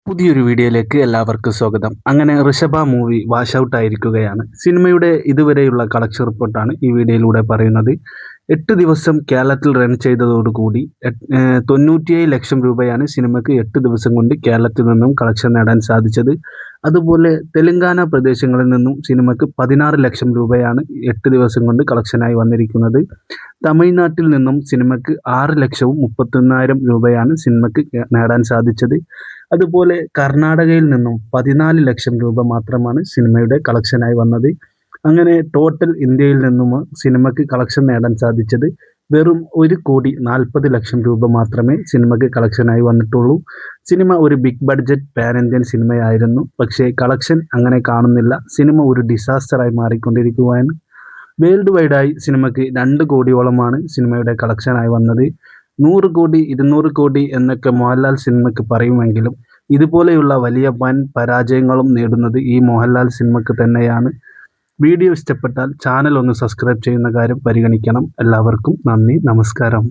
പുതിയൊരു വീഡിയോയിലേക്ക് എല്ലാവർക്കും സ്വാഗതം. അങ്ങനെ ഋഷഭ മൂവി വാഷ് ഔട്ട് ആയിരിക്കുകയാണ്. സിനിമയുടെ ഇതുവരെയുള്ള കളക്ഷൻ റിപ്പോർട്ടാണ് ഈ വീഡിയോയിലൂടെ പറയുന്നത്. 8 ദിവസം കേരളത്തിൽ റൺ ചെയ്തതോടുകൂടി 97 ലക്ഷം രൂപയാണ് സിനിമയ്ക്ക് 8 ദിവസം കൊണ്ട് കേരളത്തിൽ നിന്നും കളക്ഷൻ നേടാൻ സാധിച്ചത്. അതുപോലെ തെലങ്കാന പ്രദേശങ്ങളിൽ നിന്നും സിനിമയ്ക്ക് 16 ലക്ഷം രൂപയാണ് 8 ദിവസം കൊണ്ട് കളക്ഷനായി വന്നിരിക്കുന്നത്. തമിഴ്നാട്ടിൽ നിന്നും സിനിമയ്ക്ക് 6 ലക്ഷവും 31,000 രൂപയാണ് സിനിമയ്ക്ക് നേടാൻ സാധിച്ചത്. അതുപോലെ കർണാടകയിൽ നിന്നും 14 ലക്ഷം രൂപ മാത്രമാണ് സിനിമയുടെ കളക്ഷനായി വന്നത്. അങ്ങനെ ടോട്ടൽ ഇന്ത്യയിൽ നിന്നും സിനിമയ്ക്ക് കളക്ഷൻ നേടാൻ സാധിച്ചത് വെറും 1,40 ലക്ഷം രൂപ മാത്രമേ സിനിമയ്ക്ക് കളക്ഷനായി വന്നിട്ടുള്ളൂ. സിനിമ ഒരു ബിഗ് ബഡ്ജറ്റ് പാൻ ഇന്ത്യൻ സിനിമയായിരുന്നു. പക്ഷേ കളക്ഷൻ അങ്ങനെ കാണുന്നില്ല. സിനിമ ഒരു ഡിസാസ്റ്ററായി മാറിക്കൊണ്ടിരിക്കുകയാണ്. വേൾഡ് വൈഡായി സിനിമയ്ക്ക് 2 കോടിയോളമാണ് സിനിമയുടെ കളക്ഷനായി വന്നത്. 100 കോടി 200 കോടി എന്നൊക്കെ മോഹൻലാൽ സിനിമയ്ക്ക് പറയുമെങ്കിലും ഇതുപോലെയുള്ള വലിയ വൻ പരാജയങ്ങളും നേടുന്നത് ഈ മോഹൻലാൽ സിനിമയ്ക്ക് തന്നെയാണ്. വീഡിയോ ഇഷ്ടപ്പെട്ടാൽ ചാനൽ ഒന്ന് സബ്സ്ക്രൈബ് ചെയ്യുന്ന കാര്യം പരിഗണിക്കണം. എല്ലാവർക്കും നന്ദി, നമസ്കാരം.